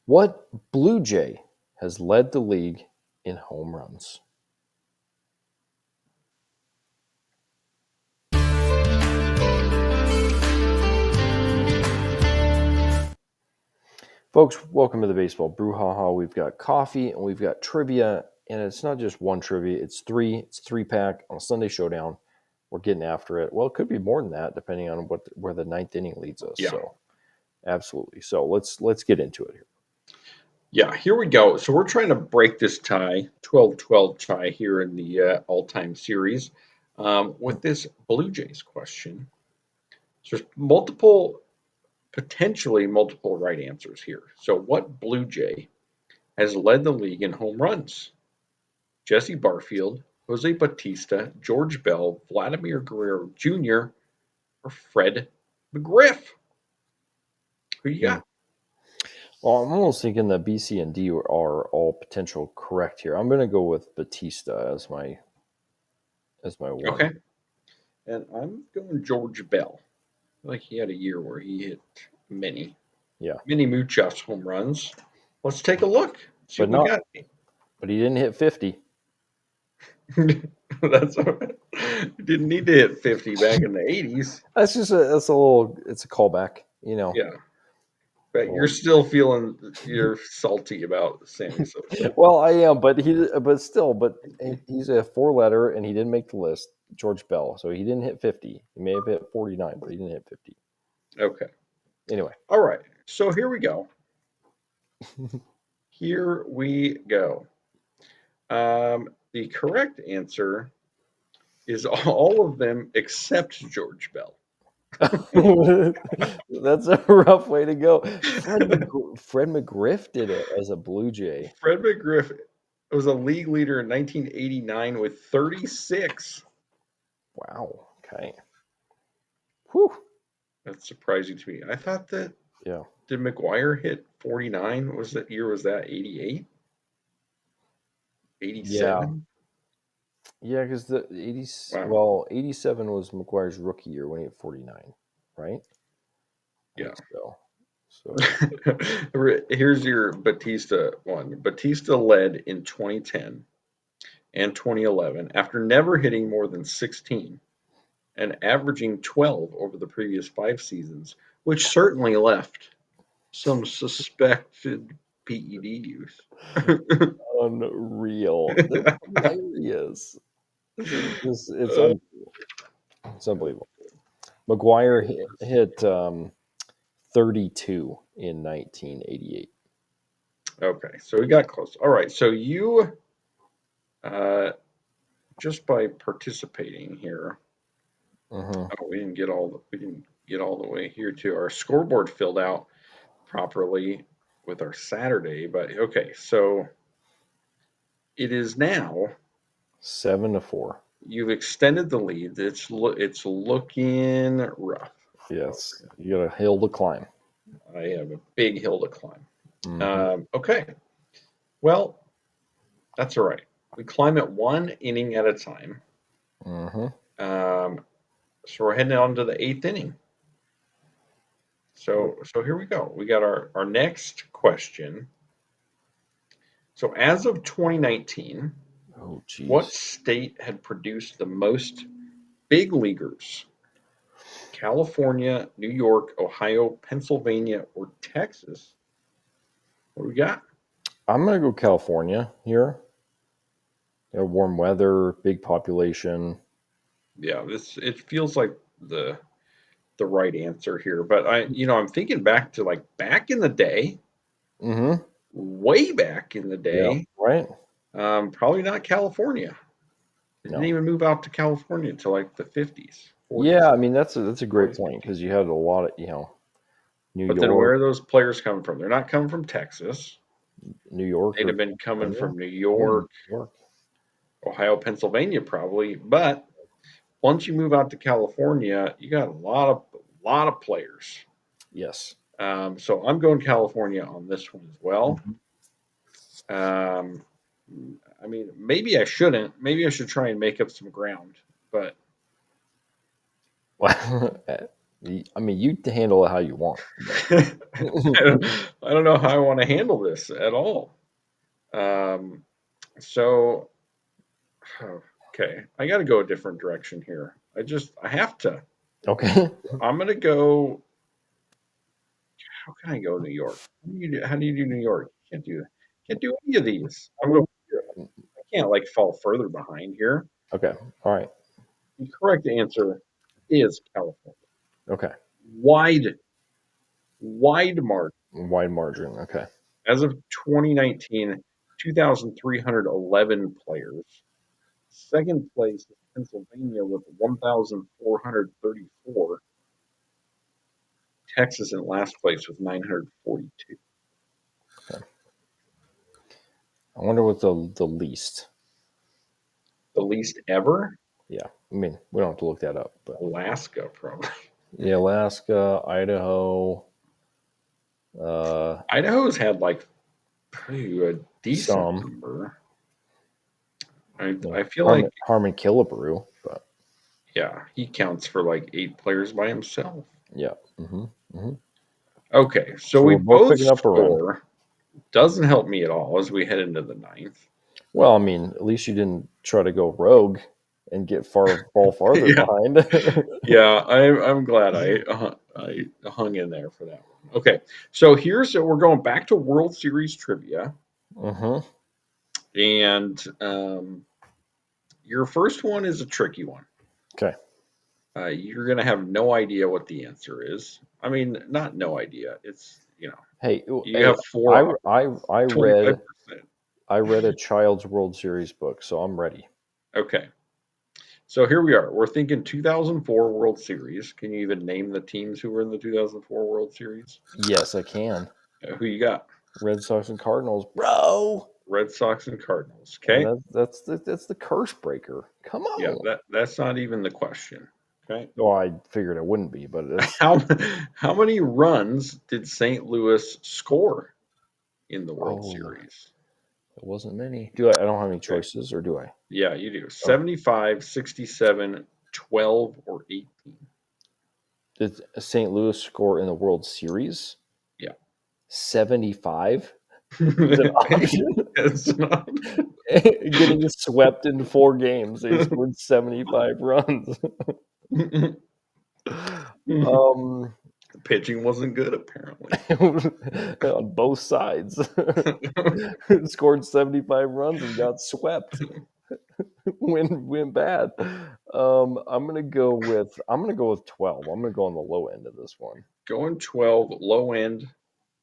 What Blue Jay has led the league in home runs? Folks, welcome to the Baseball Brewhaha. We've got coffee and we've got trivia, and it's not just one trivia, it's three. It's 3-pack on a Sunday Showdown. We're getting after it. Well, it could be more than that, depending on where the ninth inning leads us. Yeah. So, absolutely. So let's get into it here. Yeah, here we go. So we're trying to break this tie, 12-12 tie here in the all-time series with this Blue Jays question. So there's potentially multiple right answers here. So what Blue Jay has led the league in home runs? Jesse Barfield, Jose Bautista, George Bell, Vladimir Guerrero Jr., or Fred McGriff? Who you got? Well, I'm almost thinking that B, C, and D are all potential correct here. I'm going to go with Bautista as my one. Okay. And I'm going George Bell. Like he had a year where he hit many Muchos home runs. Let's take a look. See But what we got. But he didn't hit 50. That's all right. He didn't need to hit 50 back in the 80s. It's a callback, Yeah. But you're still you're salty about Sammy Sosa. Well, I am, but he's a 4-letter and he didn't make the list. George Bell, so he didn't hit 50. He may have hit 49, but he didn't hit 50. Okay. Anyway. All right. So here we go. Here we go. The correct answer is all of them except George Bell. That's a rough way to go. Fred McGriff did it as a Blue Jay. Fred McGriff was a league leader in 1989 with 36. Wow. Okay. Whew. That's surprising to me. I thought that. Yeah. Did McGuire hit 49? Was that 88? 87? Yeah, because the 80s. Wow. Well, 87 was McGuire's rookie year when he hit 49, right? Yeah. So here's your Bautista one. Bautista led in 2010 and 2011 after never hitting more than 16 and averaging 12 over the previous 5 seasons, which certainly left some suspected PED use. Unreal. That's hilarious. It's unbelievable. It's unbelievable. McGuire hit 32 in 1988. Okay, so we got close. All right, so you, just by participating here, we didn't get all the way here to our scoreboard filled out properly with our Saturday, but okay, so it is now 7-4. You've extended the lead. It's looking rough. Yes, you got a hill to climb. I have a big hill to climb. Okay, well, that's all right. We climb it 1 inning at a time. So we're heading on to the 8th inning. So here we go. We got our next question. So as of 2019, what state had produced the most big leaguers? California, New York, Ohio, Pennsylvania, or Texas? What do we got? I'm going to go California here. Warm weather, big population. Yeah, it feels like the right answer here, but I'm thinking back to back in the day, way back in the day, right? Probably not California. They didn't even move out to California until the 50s. 40s. Yeah, I mean that's a great point because you had a lot of New York. But then where are those players coming from? They're not coming from Texas. New York. They'd have been coming from New York, Ohio, Pennsylvania, probably. But once you move out to California, you got a lot of players. Yes. So I'm going California on this one as well. I mean, maybe I shouldn't. Maybe I should try and make up some ground. But I mean, you handle it how you want. But I don't know how I want to handle this at all. Um, so, okay, I got to go a different direction here. I have to. okay, I'm gonna go. How can I go New York? How do you do New York? Can't do any of these. I'm going. I can't like fall further behind here. okay, all right, The correct answer is California. okay. Wide, wide mark. Wide margin. Okay, As of 2019, 2,311 players. Second place is Pennsylvania with 1,434. Texas in last place with 942. okay. I wonder what the least. The least ever? Yeah, I mean, we don't have to look that up, but Alaska, probably. yeah, Alaska, Idaho, uh, Idaho's had like a decent some. number. You know, I feel like, Harmon Killebrew, but yeah, he counts for like 8 players by himself. yeah. Hmm. Hmm. Okay, so So we we're both both picking up a run. score. Doesn't help me at all as we head into the ninth. Well, I mean, at least you didn't try to go rogue and get fall farther Yeah, behind. yeah, I'm glad I hung in there for that one. Okay, so we're going back to World Series trivia, Hmm. and your first one is a tricky one. Okay. You're gonna have no idea what the answer is. I mean, not no idea. It's Hey, you hey, have four I read 25%. a Child's World Series book, so I'm ready. Okay, so here we are. We're thinking 2004 World Series. Can you even name the teams who were in the 2004 World Series? Yes, I can. Who you got? Red Sox and Cardinals, bro. Red Sox and Cardinals. And Okay. that's the curse breaker. Come Yeah, on. that's not even the question. Okay. Oh, I figured it wouldn't be, but it's How how many runs did St. Louis score in the World oh, Series? it wasn't many. Do I don't have any Okay. choices, or do I? Yeah, you do. Oh, 75, 67, 12, or 18. did St. Louis score in the World Series? Yeah. 75 is an option. It's not. Getting swept in 4 games. They scored 75 runs. The um, pitching wasn't good, apparently. on both sides. Scored 75 runs and got swept. Win bad. I'm gonna go with 12. I'm gonna go on the low end of this one. Going 12, low end.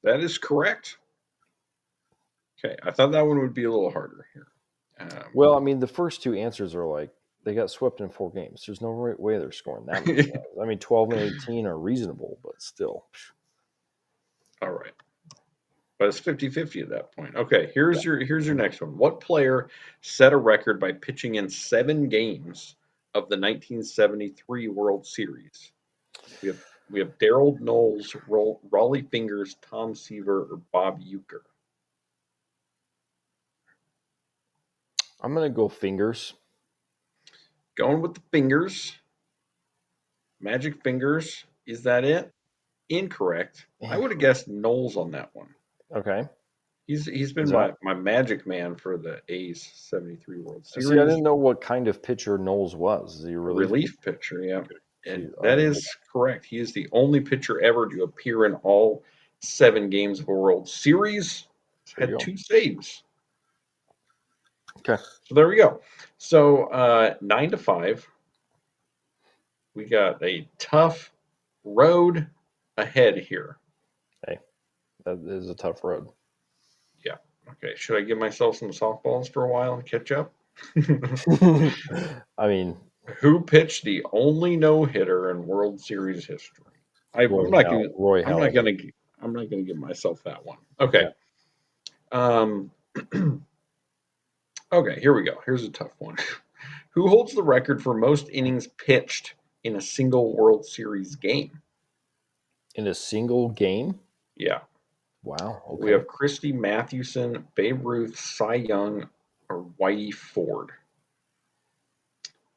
That is correct. Okay, I thought that one would be a little harder here. Well, I mean, the first two answers are like they got swept in 4 games. There's no way they're scoring that many runs. I mean, 12 and 18 are reasonable, but still. All right. But it's 50-50 at that point. Okay, Yeah. here's your next one. What player set a record by pitching in 7 games of the 1973 World Series? We have we have Daryl Knowles, Raleigh Fingers, Tom Seaver, or Bob Euchre. I'm gonna go fingers. Going with the fingers, magic fingers. Is that it? Incorrect. I would have Incorrect. guessed Knowles on that one. Okay. He's Is been that my magic man for the A's 73 World see? I Series. didn't know what kind of pitcher Knowles was. Is he a A relief relief pitcher? pitcher, yeah. See, And that is correct. He is the only pitcher ever to appear in all 7 games of a World Series. He's there you had go. 2 saves. Okay. So there we go. So 9-5. We got a tough road ahead here. Hey, that is a tough road. Yeah. Okay. Should I give myself some softballs for a while and catch up? I mean, Who pitched the only no hitter in World Series history? I'm not going. Roy I'm not Halladay. going to. I'm not going to give myself that one. Okay. Okay. Um, okay. Here we go. Here's a tough one. Who holds the record for most innings pitched in a single World Series game? In a single game? Yeah. Wow. We Okay. have Christy Mathewson, Babe Ruth, Cy Young, or Whitey Ford.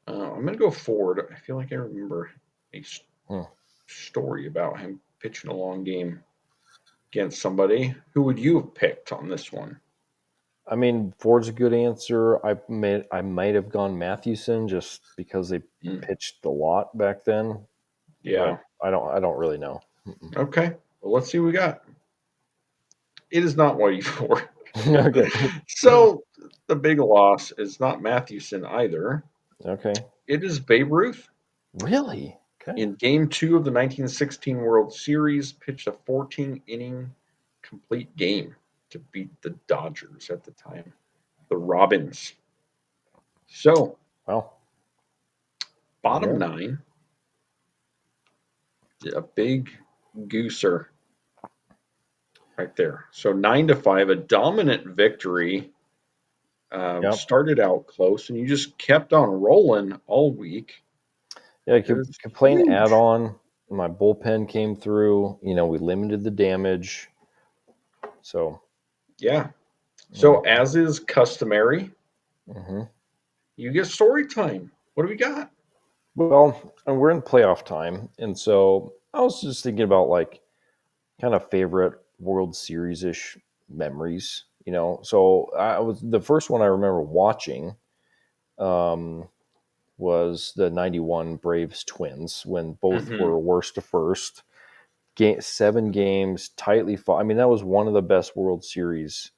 I'm going to go Ford. I feel like I remember a Hmm. story about him pitching a long game against somebody. Who would you have picked on this one? I mean, Ford's a good answer. I might have gone Mathewson just because they Mm, pitched a lot back then, but yeah. I don't really know. Mm-mm. Okay. Well, let's see what we got. It is not Whitey Ford. Okay. So the big loss is not Mathewson either. Okay. It is Babe Ruth. Really? Okay. In Game 2 of the 1916 World Series, pitched a 14-inning complete game to beat the Dodgers at the time, the Robins. So, Well, bottom yeah. nine, a big gooser right there. So 9-5, a dominant victory. Yep. Started out close, and you just kept on rolling all week. Yeah, It was could play an huge. add-on. My bullpen came through. We limited the damage. So, Yeah. So, as is customary, mhm. you get story time. What do we got? Well, and we're in playoff time, and so I was just thinking about like kind of favorite World Series ish memories. So I was the first one I remember watching um, was the '91 Braves Twins when both Hmm. were worst to first. 7 games tightly fought. I mean, that was one of the best World Series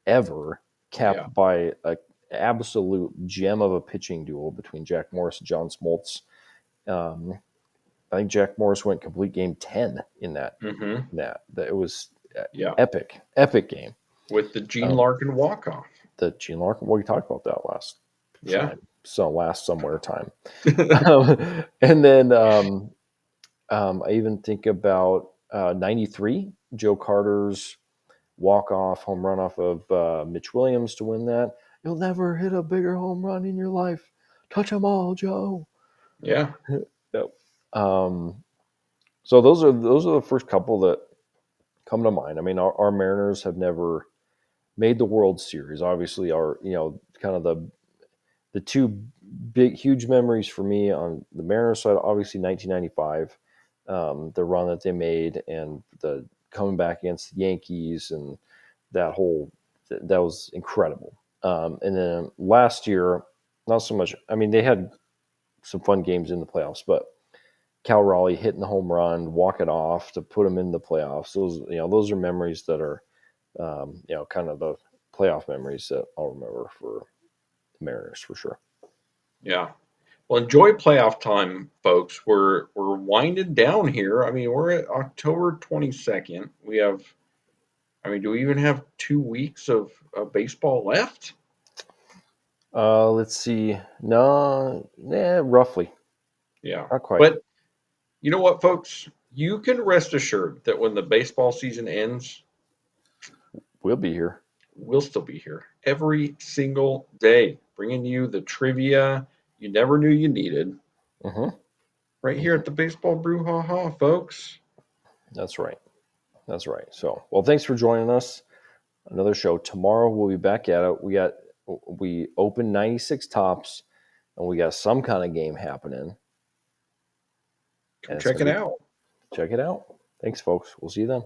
ever, Yeah. capped by a absolute gem of a pitching duel between Jack Morris and John Smoltz. Um, I think Jack Morris went complete game 10 in that. Hmm. That it was Yeah. epic game. With the Gene Um, Larkin walk off. the Gene Larkin, we talked about that last Yeah. time, so last somewhere time. And then I even think about '93, Joe Carter's walk off home run off of Mitch Williams to win that. You'll never hit a bigger home run in your life. Touch them all, Joe. Yeah. Yep. Um, so those are the first couple that come to mind. I mean, our Mariners have never made the World Series. Obviously, our kind of the two big huge memories for me on the Mariners side, obviously 1995, the run that they made and the coming back against the Yankees and that whole that was incredible. And then last year, not so much. I mean, they had some fun games in the playoffs, but Cal Raleigh hitting the home run, walk it off to put them in the playoffs. Those are memories that are kind of the playoff memories that I'll remember for the Mariners for sure. Yeah. Well, enjoy playoff time, folks. We're winding down here. I mean, we're at October 22nd. We have, I mean, do we even have 2 weeks of baseball left? Let's see. No, roughly, Yeah. not quite. But you know what, folks? You can rest assured that when the baseball season ends, We'll be here. we'll still be here every single day, bringing you the trivia you never knew you needed Hmm. right here at the Baseball Brewhaha, folks. That's right. That's right. So, well, thanks for joining us. Another show tomorrow. We'll be back at it. We open 96 tops, and we got some kind of game happening, Come and it's check gonna it be fun. out. Check it out. Thanks, folks. We'll see you then.